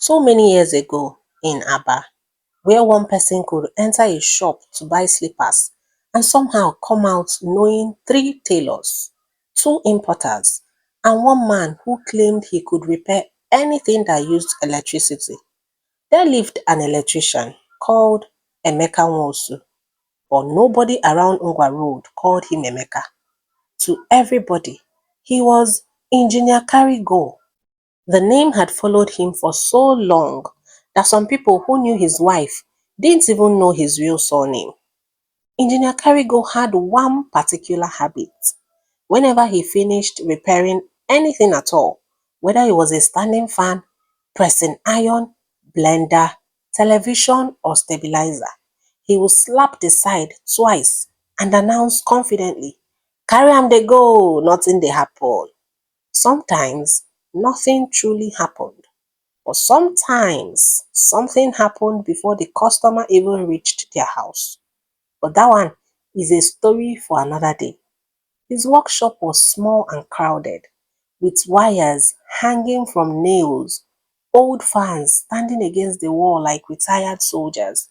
So many years ago in Aba, where one person could enter a shop to buy slippers and somehow come out knowing three tailors, two importers, and one man who claimed he could repair anything that used electricity. There lived an electrician called Emeka Nwosu, but nobody around Ngwa Road called him Emeka. To everybody, he was Engineer Carry-Go. The name had followed him for so long that some people who knew his wife didn't even know his real surname. Engineer Carrigo had one particular habit. Whenever he finished repairing anything at all, whether it was a standing fan, pressing iron, blender, television, or stabilizer, he would slap the side twice and announce confidently, "Carry am dey go, nothing dey happen." Sometimes nothing truly happened, but sometimes something happened before the customer even reached their house. But that one is a story for another day. His workshop was small and crowded, with wires hanging from nails, old fans standing against the wall like retired soldiers,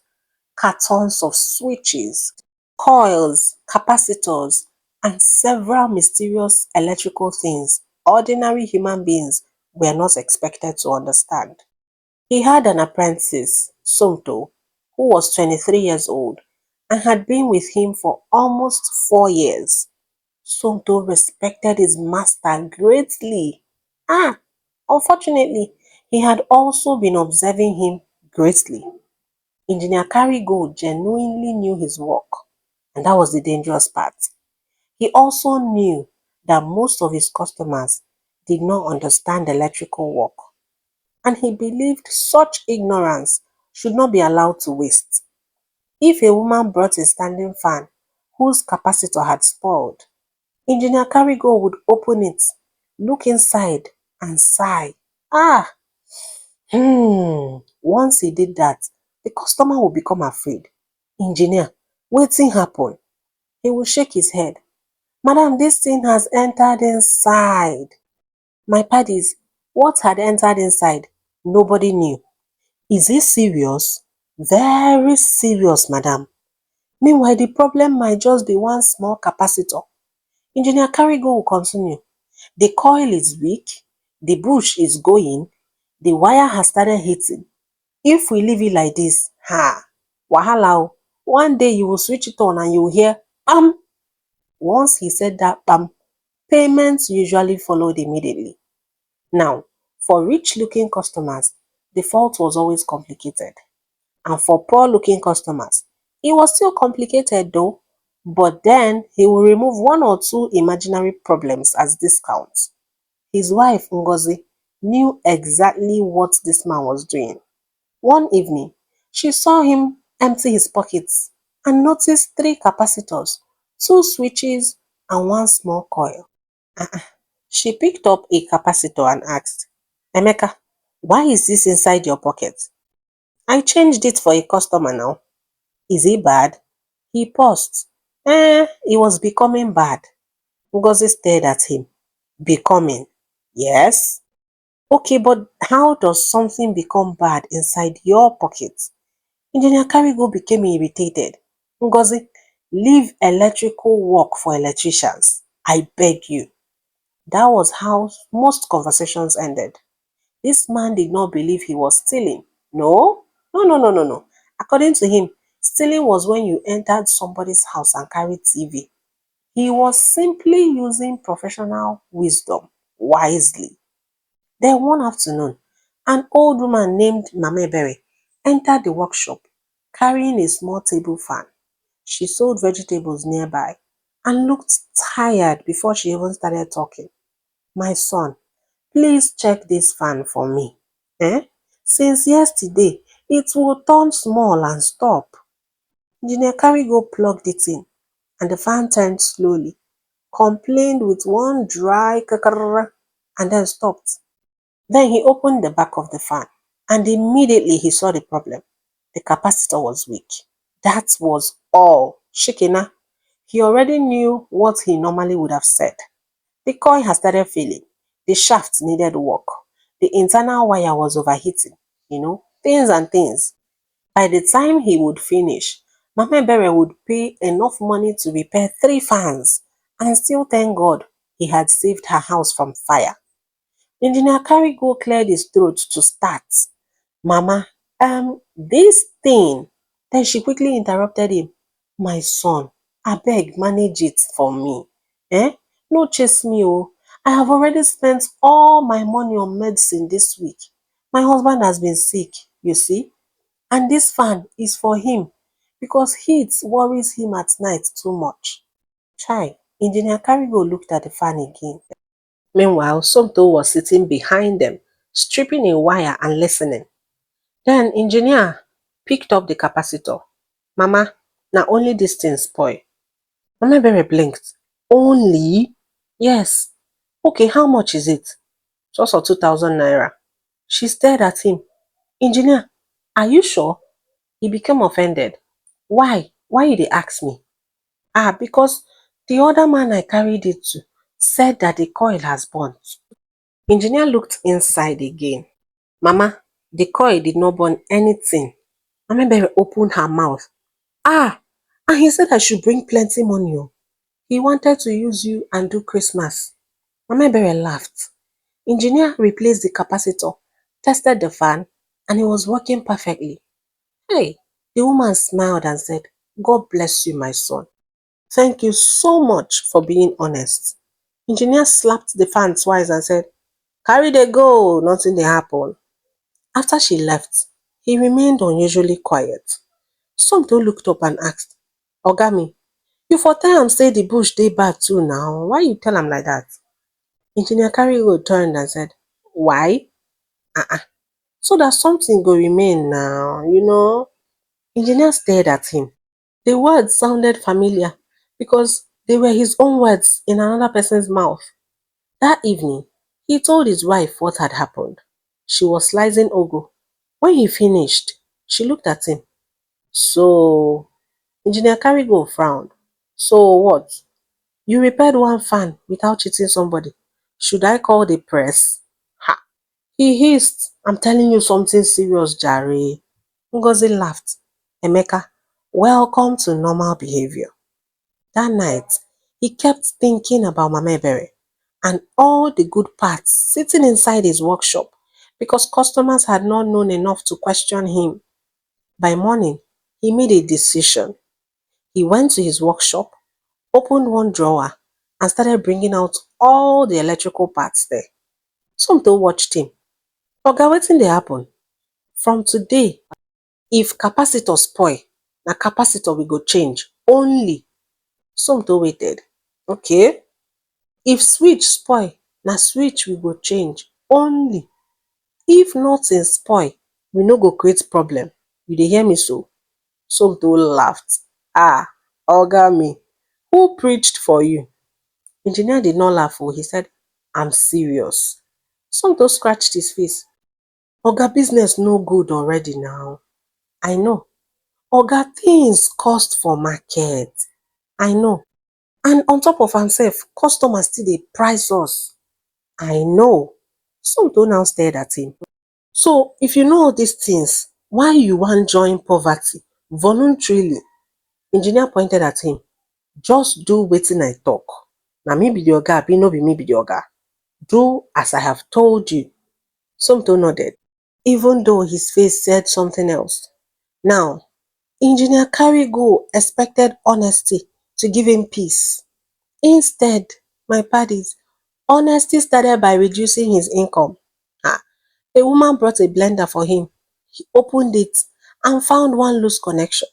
cartons of switches, coils, capacitors, and several mysterious electrical things ordinary human beings were not expected to understand. He had an apprentice, Somto, who was 23 years old and had been with him for almost 4 years. Somto respected his master greatly. Unfortunately, he had also been observing him greatly. Engineer Carrigo genuinely knew his work, and that was the dangerous part. He also knew that most of his customers did not understand electrical work, and he believed such ignorance should not be allowed to waste. If a woman brought a standing fan whose capacitor had spoiled, Engineer Carrigo would open it, look inside, and sigh. Ah, Once he did that, the customer would become afraid. Engineer, wetin happen? He would shake his head. Madam, this thing has entered inside. My paddies, what had entered inside? Nobody knew. Is it serious? Very serious, madam. Meanwhile, the problem might just be one small capacitor. Engineer Carrigo will continue. The coil is weak, the bush is going, the wire has started hitting. If we leave it like this, wahala o. One day you will switch it on and you will hear bam. Once he said that bam, payments usually followed immediately. Now, for rich-looking customers, the fault was always complicated. And for poor-looking customers, it was still complicated though, but then he will remove one or two imaginary problems as discounts. His wife, Ngozi, knew exactly what this man was doing. One evening, she saw him empty his pockets and noticed three capacitors, two switches, and one small coil. She picked up a capacitor and asked, Emeka, why is this inside your pocket? I changed it for a customer now. Is it bad? He paused. It was becoming bad. Ngozi stared at him. Becoming? Yes. Okay, but how does something become bad inside your pocket? Engineer Carrigo became irritated. Ngozi, leave electrical work for electricians. I beg you. That was how most conversations ended. This man did not believe he was stealing. No, no, no, no, no, no. According to him, stealing was when you entered somebody's house and carried TV. He was simply using professional wisdom wisely. Then one afternoon, an old woman named Mamebere entered the workshop carrying a small table fan. She sold vegetables nearby and looked tired before she even started talking. My son, please check this fan for me. Since yesterday, it will turn small and stop. Engineer Carrigo plugged it in and the fan turned slowly, complained with one dry kakarra and then stopped. Then he opened the back of the fan and immediately he saw the problem. The capacitor was weak. That was all. Shikina. He already knew what he normally would have said. The coil had started failing. The shaft needed work. The internal wire was overheating. things and things. By the time he would finish, Mama Ebere would pay enough money to repair 3 fans and still thank God he had saved her house from fire. Engineer Carrigo cleared his throat to start. Mama, this thing. Then she quickly interrupted him. My son, abeg manage it for me. Eh? No chase me oh. I have already spent all my money on medicine this week. My husband has been sick, you see. And this fan is for him because heat worries him at night too much. Chai, Engineer Carrigo looked at the fan again. Meanwhile, Somto was sitting behind them, stripping a wire and listening. Then engineer picked up the capacitor. Mama, na only this thing spoil. Mama Bere blinked. Only? Yes. Okay, how much is it? Just for 2,000 naira. She stared at him. Engineer, are you sure? He became offended. Why? Why you dey ask me? Because the other man I carried it to said that the coil has burnt. Engineer looked inside again. Mama, the coil did not burn anything. Mama Bere opened her mouth. And he said I should bring plenty money oh. He wanted to use you and do Christmas. Mama Bere laughed. Engineer replaced the capacitor, tested the fan, and it was working perfectly. Hey, the woman smiled and said, God bless you, my son. Thank you so much for being honest. Engineer slapped the fan twice and said, Carry the go, nothing dey happen. After she left, he remained unusually quiet. Somto looked up and asked, Ogami, you for tell am say the bush dey bad too now. Why you tell am like that? Engineer Carrigo turned and said, Why? So that something go remain now. Engineer stared at him. The words sounded familiar because they were his own words in another person's mouth. That evening, he told his wife what had happened. She was slicing ugu. When he finished, she looked at him. So, Engineer Carrigo frowned. So what? You repaired one fan without cheating somebody. Should I call the press? Ha! He hissed. I'm telling you something serious, Jare. Ngozi laughed. Emeka, welcome to normal behavior. That night, he kept thinking about Mama Ebere and all the good parts sitting inside his workshop because customers had not known enough to question him. By morning, he made a decision. He went to his workshop, opened one drawer, and started bringing out all the electrical parts there. Somto watched him. Oga, wetin dey happen? From today, if capacitor spoil, na capacitor we go change only. Somto waited. Okay. If switch spoil, na switch we go change only. If nothing spoil, we no go create problem. You dey hear me so? Somto laughed. Oga me, who preached for you? Engineer did not laugh oh, he said, I'm serious. Somto scratched his face. Oga business no good already now. I know. Oga things cost for market. I know. And on top of himself, customers still dey price us. I know. Somto now stared at him. So if you know all these things, why you wan join poverty voluntarily? Engineer pointed at him. Just do wetin I talk. Na me be the oga abi no be me be the oga. Do as I have told you. Somto nodded, even though his face said something else. Now, Engineer Carrigo expected honesty to give him peace. Instead, my paddies, honesty started by reducing his income. A woman brought a blender for him. He opened it and found one loose connection.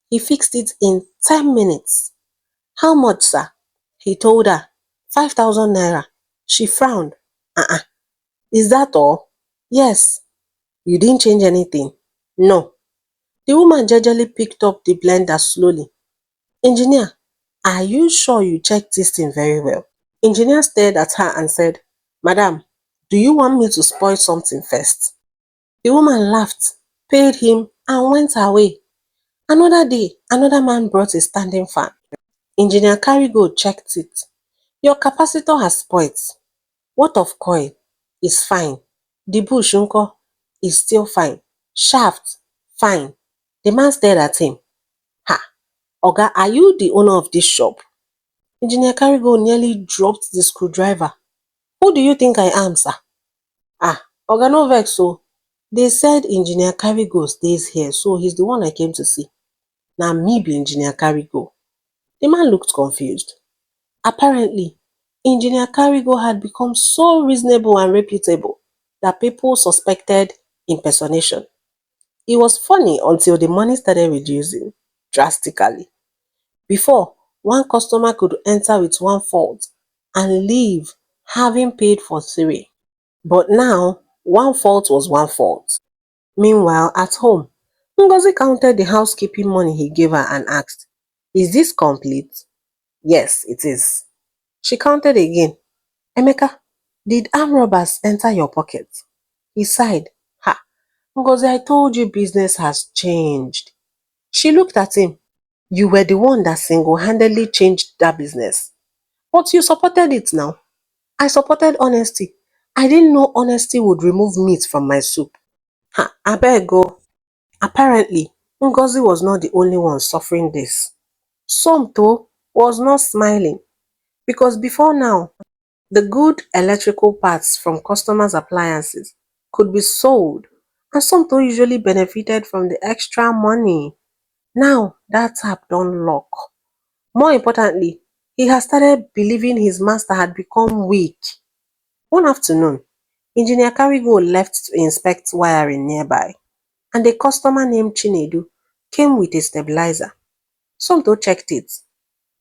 He fixed it in 10 minutes. How much, sir? He told her. 5,000 naira. She frowned. Is that all? Yes. You didn't change anything? No. The woman gingerly picked up the blender slowly. Engineer, are you sure you checked this thing very well? Engineer stared at her and said, Madam, do you want me to spoil something first? The woman laughed, paid him, and went her way. Another day, another man brought a standing fan. Engineer Carrigo checked it. Your capacitor has spoiled. What of coil? Is fine. The bush, unko, is still fine. Shaft, fine. The man stared at him. Ha! Oga, are you the owner of this shop? Engineer Carrigo nearly dropped the screwdriver. Who do you think I am, sir? Ah, Oga no vex so. They said Engineer Carrigo stays here, so he's the one I came to see. Now me be Engineer Carrigo. The man looked confused. Apparently, Engineer Carrigo had become so reasonable and reputable that people suspected impersonation. It was funny until the money started reducing drastically. Before, one customer could enter with one fault and leave having paid for three. But now, one fault was one fault. Meanwhile, at home, Ngozi counted the housekeeping money he gave her and asked, "Is this complete?" "Yes, it is." She counted again. "Emeka, did armed robbers enter your pocket?" He sighed. "Ha, Ngozi, I told you business has changed." She looked at him. "You were the one that single-handedly changed that business. But you supported it now." "I supported honesty. I didn't know honesty would remove meat from my soup." "Ha, abeg o." Apparently, Ngozi was not the only one suffering this. Somto was not smiling because before now, the good electrical parts from customers' appliances could be sold, and Somto usually benefited from the extra money. Now that tap don't lock. More importantly, he has started believing his master had become weak. One afternoon, Engineer Carrigo left to inspect wiring nearby, and a customer named Chinedu came with a stabilizer. Somto checked it.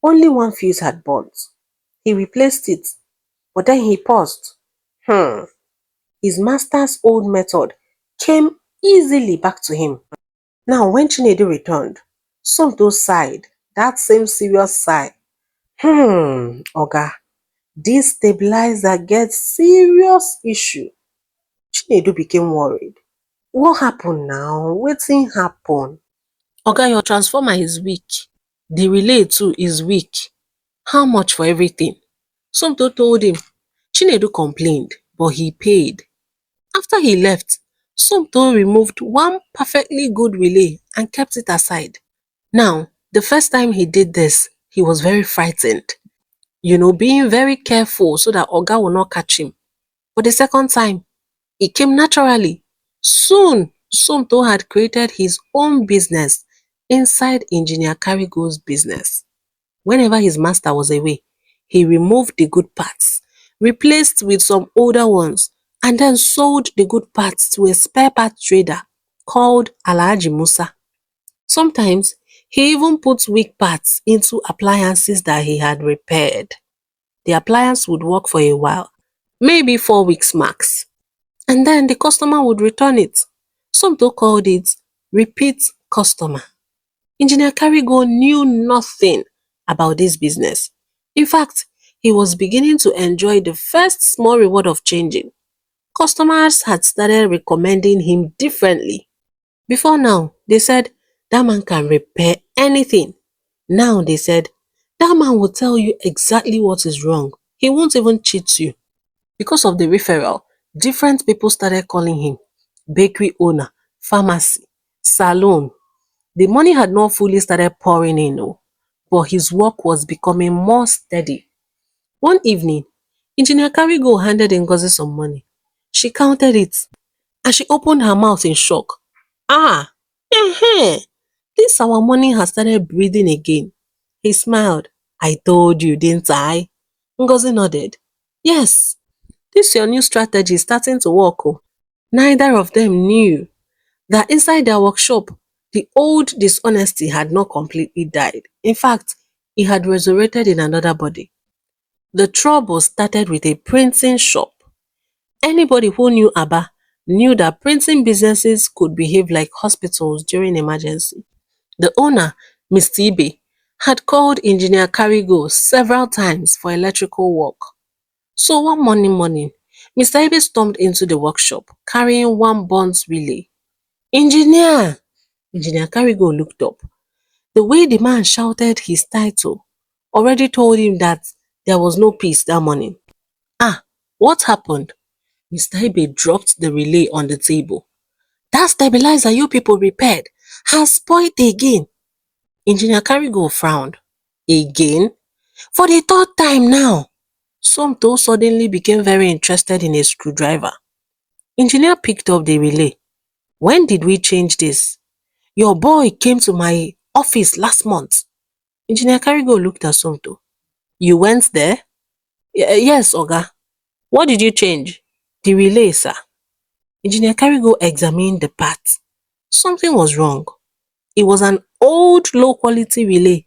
Only one fuse had burnt. He replaced it, but then he paused. Hmm. His master's old method came easily back to him. Now, when Chinedu returned, Somto sighed, that same serious sigh. Oga, this stabilizer gets serious issue. Chinedu became worried. What happened now? Wetin happen? Oga, your transformer is weak. The relay too is weak. How much for everything? Somto told him. Chinedu complained, but he paid. After he left, Somto removed one perfectly good relay and kept it aside. Now, the first time he did this, he was very frightened. Being very careful so that Oga will not catch him. But the second time, it came naturally. Soon, Somto had created his own business inside Engineer Carrigo's business. Whenever his master was away, he removed the good parts, replaced with some older ones, and then sold the good parts to a spare part trader called Alhaji Musa. Sometimes, he even put weak parts into appliances that he had repaired. The appliance would work for a while, maybe 4 weeks max, and then the customer would return it. Somto called it repeat customer. Engineer Carrigo knew nothing about this business. In fact, he was beginning to enjoy the first small reward of changing. Customers had started recommending him differently. Before now, they said, that man can repair anything. Now they said, that man will tell you exactly what is wrong. He won't even cheat you. Because of the referral, different people started calling him bakery owner, pharmacy, salon. The money had not fully started pouring in, no, but his work was becoming more steady. One evening, Engineer Carrigo handed Ngozi some money. She counted it and she opened her mouth in shock. Ah, this our money has started breathing again. He smiled. I told you, didn't I? Ngozi nodded. Yes, this your new strategy is starting to work. Oh. Neither of them knew that inside their workshop, the old dishonesty had not completely died. In fact, it had resurrected in another body. The trouble started with a printing shop. Anybody who knew Abba knew that printing businesses could behave like hospitals during emergency. The owner, Mr. Ibe, had called Engineer Carrigo several times for electrical work. So one morning, Mr. Ibe stormed into the workshop carrying one burnt relay. Engineer! Engineer Carrigo looked up. The way the man shouted his title already told him that there was no peace that morning. Ah, what happened? Mr. Ibe dropped the relay on the table. That stabilizer you people repaired has spoiled again. Engineer Carrigo frowned. Again? For the third time now. Somto suddenly became very interested in a screwdriver. Engineer picked up the relay. When did we change this? Your boy came to my office last month. Engineer Carrigo looked at Somto. You went there? Yes, Oga. What did you change? The relay, sir. Engineer Carrigo examined the part. Something was wrong. It was an old low quality relay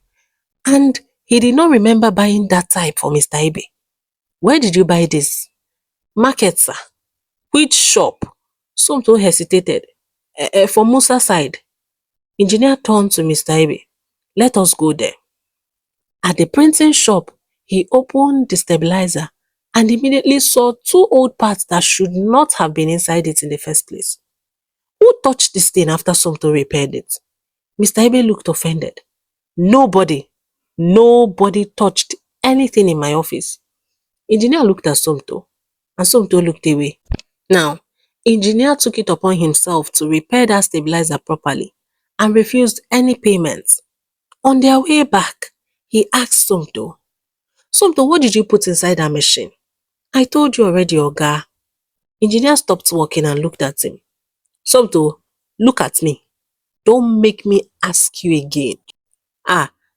and he did not remember buying that type for Mr. Ibe. Where did you buy this? Market, sir. Which shop? Somto hesitated. From Musa side. Engineer turned to Mr. Ibe. Let us go there. At the printing shop, he opened the stabilizer and immediately saw two old parts that should not have been inside it in the first place. Who touched this thing after Somto repaired it? Mr. Ibe looked offended. Nobody. Nobody touched anything in my office. Engineer looked at Somto and Somto looked away. Now, engineer took it upon himself to repair that stabilizer properly and refused any payment. On their way back, he asked Somto, Somto, what did you put inside that machine? I told you already, Oga. Engineer stopped working and looked at him. Somto, look at me. Don't make me ask you again.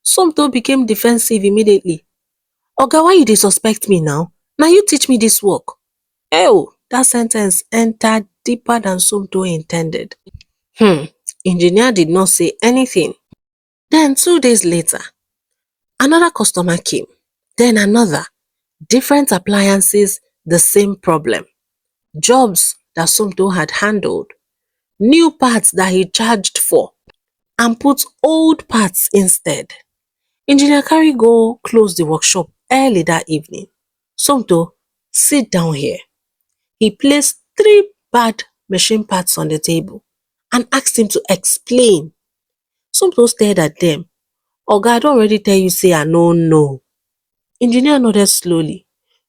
Somto became defensive immediately. Oga, why you dey suspect me now? Na you teach me this work. That sentence entered deeper than Somto intended. Engineer did not say anything. Then 2 days later, another customer came. Then another. Different appliances, the same problem. Jobs that Somto had handled. New parts that he charged for and put old parts instead. Engineer Carrigo closed the workshop early that evening. Somto, sit down here. He placed 3 bad machine parts on the table and asked him to explain. Somto stared at them. Oga, I don already tell you say I no know. Engineer nodded slowly,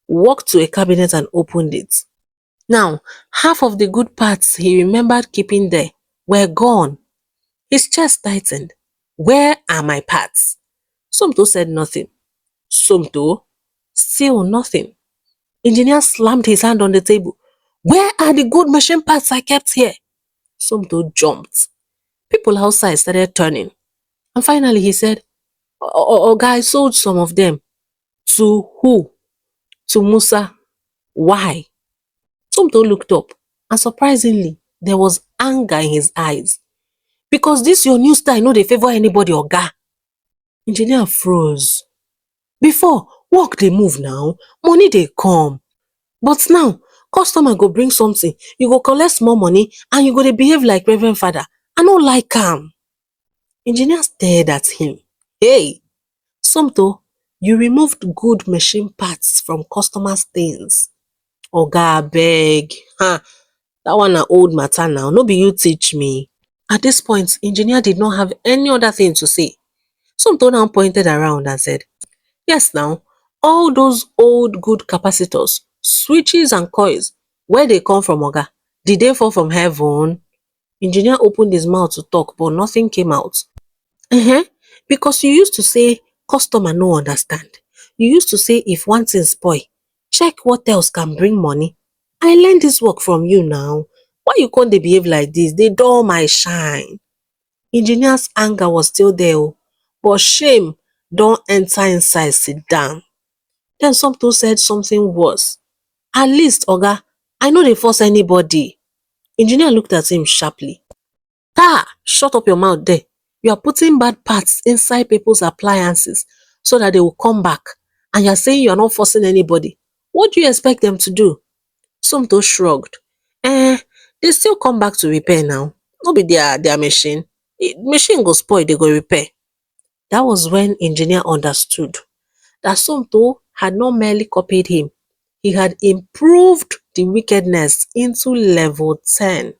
walked to a cabinet and opened it. Now, half of the good parts he remembered keeping there were gone. His chest tightened. Where are my parts? Somto said nothing. Somto, still nothing. Engineer slammed his hand on the table. Where are the good machine parts I kept here? Somto jumped. People outside started turning. And finally he said, Oga, I sold some of them. To who? To Musa. Why? Somto looked up and surprisingly, there was anger in his eyes. Because this your new style no dey favour anybody, Oga. Engineer froze. Before, work dey move now, money dey come. But now, customer go bring something, you go collect small money and you go dey behave like reverend father. I no like am. Engineer stared at him. Hey, Somto, you removed good machine parts from customers' things. Oga abeg, that one na old matter now, no be you teach me. At this point, engineer did not have any other thing to say. Somto now pointed around and said, yes now, all those old good capacitors, switches and coils, where they come from, Oga? Did they fall from heaven? Engineer opened his mouth to talk but nothing came out. Because you used to say customer no understand. You used to say if one thing spoil, check what else can bring money. I learned this work from you now. Why you can't dey behave like this? They dull my shine. Engineer's anger was still there, but shame don't enter inside sit down. Then Somto said something worse. At least, Oga, I no dey force anybody. Engineer looked at him sharply. Shut up your mouth there. You are putting bad parts inside people's appliances so that they will come back. And you are saying you are not forcing anybody. What do you expect them to do? Somto shrugged. They still come back to repair now. No be their machine. Machine go spoil, they go repair. That was when engineer understood that Somto had not merely copied him. He had improved the wickedness into level 10.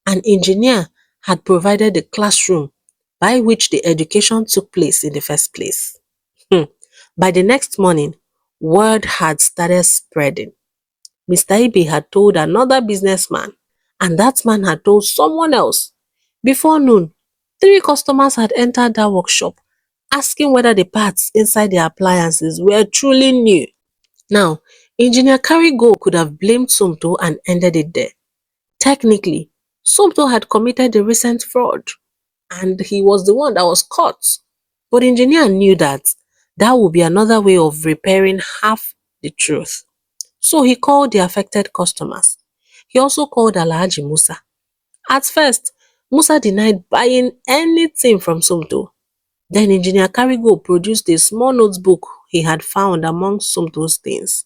An engineer had provided the classroom by which the education took place in the first place. By the next morning, word had started spreading. Mr. Ibe had told another businessman and that man had told someone else. Before noon, three customers had entered that workshop, asking whether the parts inside the appliances were truly new. Now, Engineer Carrigo could have blamed Sumto and ended it there. Technically, Sumto had committed the recent fraud, and he was the one that was caught. But Engineer knew that that would be another way of repairing half the truth. So he called the affected customers. He also called Alhaji Musa. At first, Musa denied buying anything from Sumto. Then Engineer Carrigo produced a small notebook he had found among Sumto's things.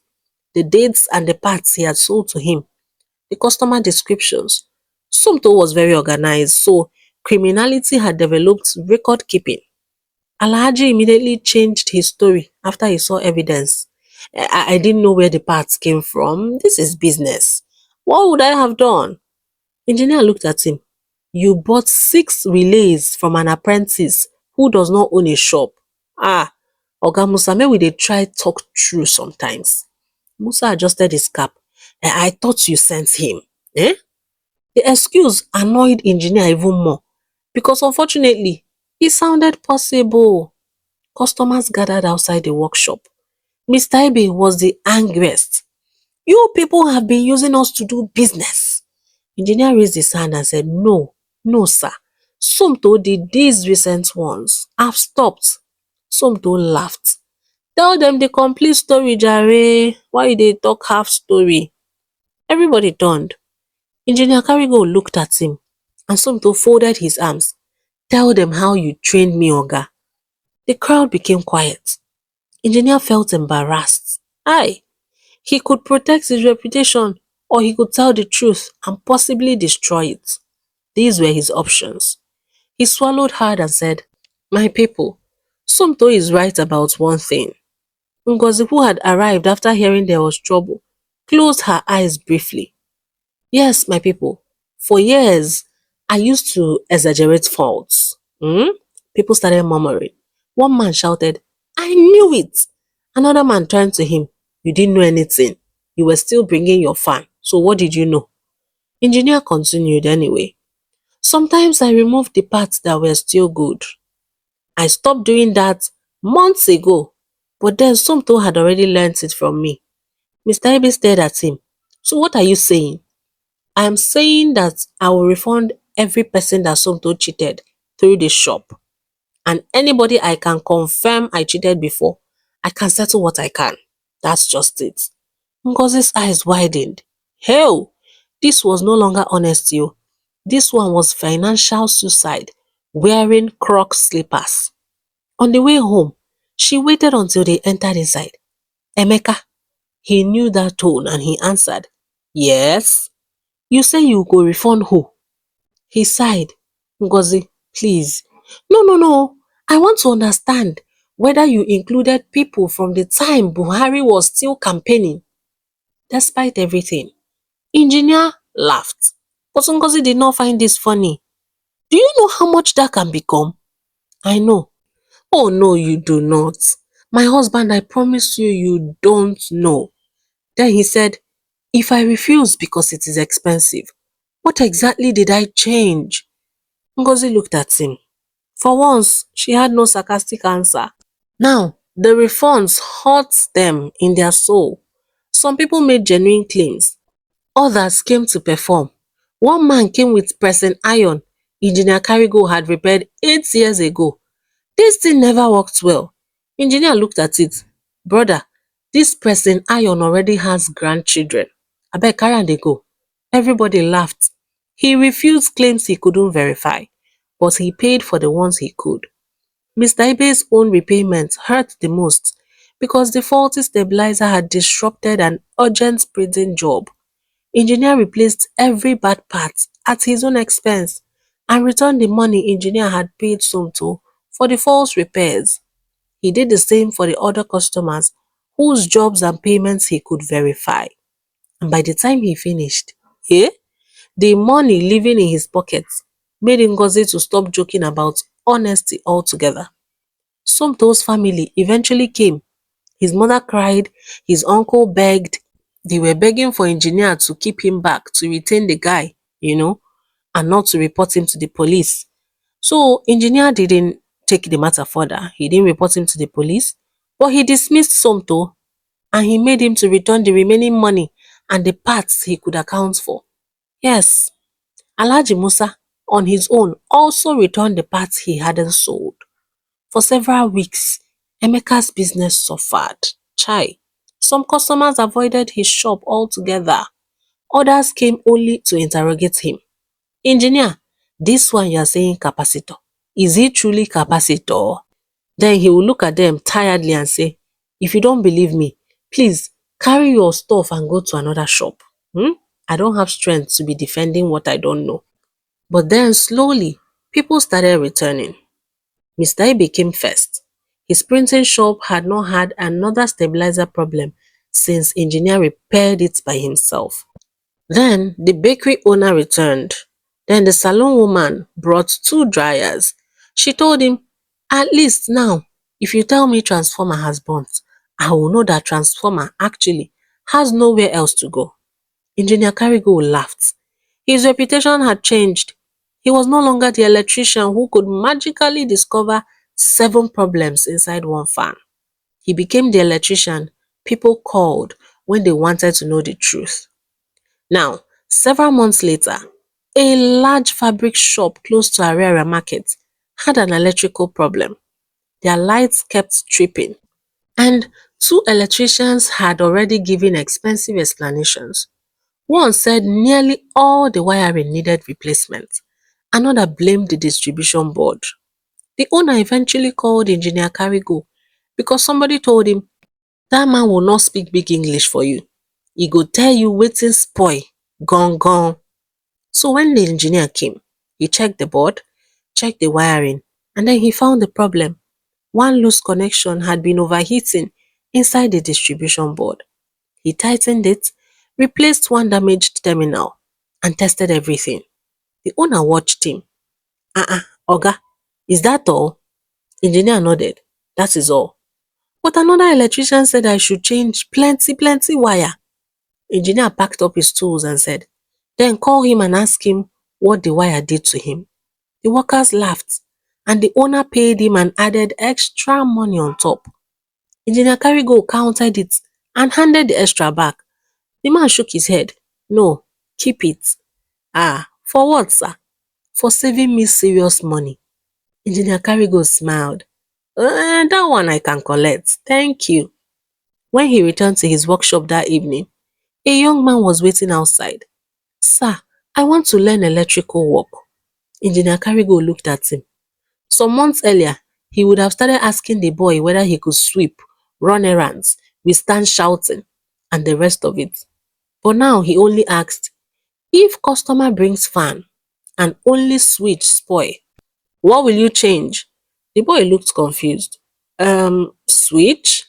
The dates and the parts he had sold to him, the customer descriptions. Sumto was very organized, so criminality had developed record keeping. Alhaji immediately changed his story after he saw evidence. I didn't know where the parts came from. This is business. What would I have done? Engineer looked at him. You bought 6 relays from an apprentice who does not own a shop. Ah, Oga Musa, may we dey try talk true sometimes. Musa adjusted his cap. I thought you sent him. Eh? The excuse annoyed engineer even more because unfortunately, it sounded possible. Customers gathered outside the workshop. Mr. Ibe was the angriest. You people have been using us to do business. Engineer raised his hand and said, no, no sir. Somto did these recent ones. I've stopped. Somto laughed. Tell them the complete story, Jare. Why they talk half story? Everybody turned. Engineer Carrigo looked at him, and Somto folded his arms. Tell them how you trained me, Oga. The crowd became quiet. Engineer felt embarrassed. Aye, he could protect his reputation, or he could tell the truth and possibly destroy it. These were his options. He swallowed hard and said, my people, Somto is right about one thing. Ngozi, who had arrived after hearing there was trouble, closed her eyes briefly. Yes, my people, for years, I used to exaggerate faults. People started murmuring. One man shouted, I knew it. Another man turned to him, you didn't know anything. You were still bringing your fan. So what did you know? Engineer continued anyway. Sometimes I removed the parts that were still good. I stopped doing that months ago, but then Somto had already learnt it from me. Mr. Ibe stared at him. So what are you saying? I am saying that I will refund every person that Somto cheated through the shop. And anybody I can confirm I cheated before, I can settle what I can. That's just it. Ngozi's eyes widened. Hell, this was no longer honesty. This one was financial suicide, wearing Crocs slippers. On the way home, she waited until they entered inside. Emeka, he knew that tone and he answered, yes. You say you go refund who? He sighed. Ngozi, please. No, no, no. I want to understand whether you included people from the time Buhari was still campaigning. Despite everything, Engineer laughed. But Ngozi did not find this funny. Do you know how much that can become? I know. Oh no, you do not. My husband, I promise you, you don't know. Then he said, if I refuse because it is expensive, what exactly did I change? Ngozi looked at him. For once, she had no sarcastic answer. Now, the refunds hurt them in their soul. Some people made genuine claims. Others came to perform. One man came with pressing iron Engineer Carrigo had repaired 8 years ago. This thing never worked well. Engineer looked at it. Brother, this pressing iron already has grandchildren. Abeg carry am dey go. Everybody laughed. He refused claims he couldn't verify, but he paid for the ones he could. Mr. Ibe's own repayment hurt the most because the faulty stabilizer had disrupted an urgent printing job. Engineer replaced every bad part at his own expense and returned the money engineer had paid Somto for the false repairs. He did the same for the other customers whose jobs and payments he could verify. And by the time he finished, the money living in his pockets made Ngozi to stop joking about honesty altogether. Somto's family eventually came. His mother cried, his uncle begged. They were begging for engineer to keep him back to retain the guy. you know, and not to report him to the police. So engineer didn't take the matter further. He didn't report him to the police, but he dismissed Somto and he made him to return the remaining money and the parts he could account for. Yes, Alhaji Musa, on his own, also returned the parts he hadn't sold. For several weeks, Emeka's business suffered. Chai. Some customers avoided his shop altogether. Others came only to interrogate him. Engineer, this one you are saying capacitor. Is it truly capacitor? Then he will look at them tiredly and say, if you don't believe me, please carry your stuff and go to another shop. I don't have strength to be defending what I don't know. But then slowly, people started returning. Mr. Ibe came first. His printing shop had not had another stabilizer problem since engineer repaired it by himself. Then the bakery owner returned. Then the salon woman brought 2 dryers. She told him, at least now, if you tell me transformer has burnt, I will know that transformer actually has nowhere else to go. Engineer Karigo laughed. His reputation had changed. He was no longer the electrician who could magically discover 7 problems inside one fan. He became the electrician people called when they wanted to know the truth. Now, several months later, a large fabric shop close to Ariara Market had an electrical problem. Their lights kept tripping, and 2 electricians had already given expensive explanations. One said nearly all the wiring needed replacement. Another blamed the distribution board. The owner eventually called Engineer Karigo because somebody told him, that man will not speak big English for you. He go tell you wetin spoil, gone gone. So when the engineer came, he checked the board, checked the wiring, and then he found the problem. One loose connection had been overheating inside the distribution board. He tightened it, replaced one damaged terminal, and tested everything. The owner watched him. Oga, is that all? Engineer nodded. That is all. But another electrician said I should change plenty wire. Engineer packed up his tools and said, then call him and ask him what the wire did to him. The workers laughed, and the owner paid him and added extra money on top. Engineer Karigo counted it and handed the extra back. The man shook his head. No, keep it. For what, sir? For saving me serious money. Engineer Karigo smiled. That one I can collect. Thank you. When he returned to his workshop that evening, a young man was waiting outside. Sir, I want to learn electrical work. Engineer Karigo looked at him. Some months earlier, he would have started asking the boy whether he could sweep, run errands, withstand shouting, and the rest of it. But now he only asked, if customer brings fan and only switch spoil, what will you change? The boy looked confused. Switch?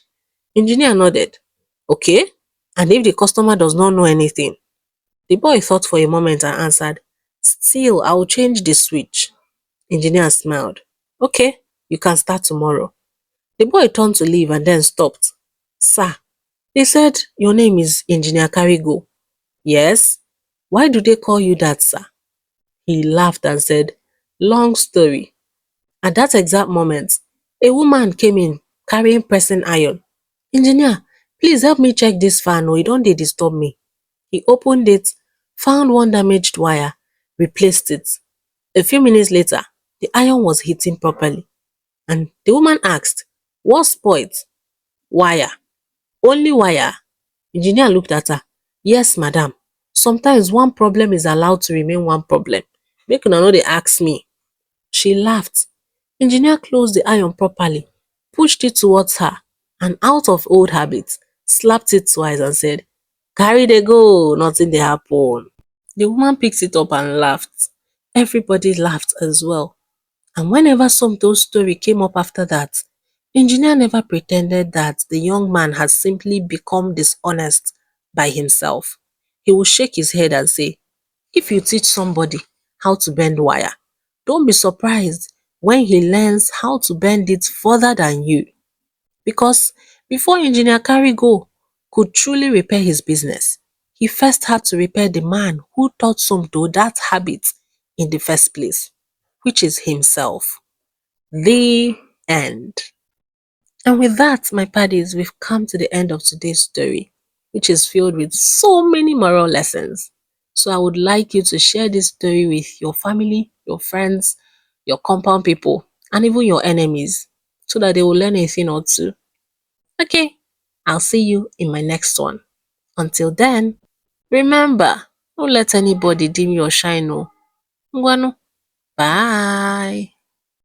Engineer nodded. Okay. And if the customer does not know anything? The boy thought for a moment and answered, still, I will change the switch. Engineer smiled. Okay, you can start tomorrow. The boy turned to leave and then stopped. Sir, they said your name is Engineer Karigo. Yes. Why do they call you that, sir? He laughed and said, long story. At that exact moment, a woman came in carrying pressing iron. Engineer, please help me check this fan or it don't dey disturb me. He opened it, found one damaged wire, replaced it. A few minutes later, the iron was heating properly. And the woman asked, what spoiled? Wire. Only wire. Engineer looked at her. Yes, madam. Sometimes one problem is allowed to remain one problem. Make una no dey ask me. She laughed. Engineer closed the iron properly, pushed it towards her, and out of old habit, slapped it twice and said, carry dey go, nothing dey happen. The woman picked it up and laughed. Everybody laughed as well. And whenever Somto's story came up after that, engineer never pretended that the young man had simply become dishonest by himself. He would shake his head and say, if you teach somebody how to bend wire, don't be surprised when he learns how to bend it further than you. Because before Engineer Karigo could truly repair his business, He first had to repair the man who taught some to that habit in the first place, which is himself. The end. And with that, my paddies, we've come to the end of today's story, which is filled with so many moral lessons. So I would like you to share this story with your family, your friends, your compound people, and even your enemies, so that they will learn a thing or two. Okay, I'll see you in my next one. Until then, remember, don't let anybody dim your shine. Oh. Ngwanu. Bye.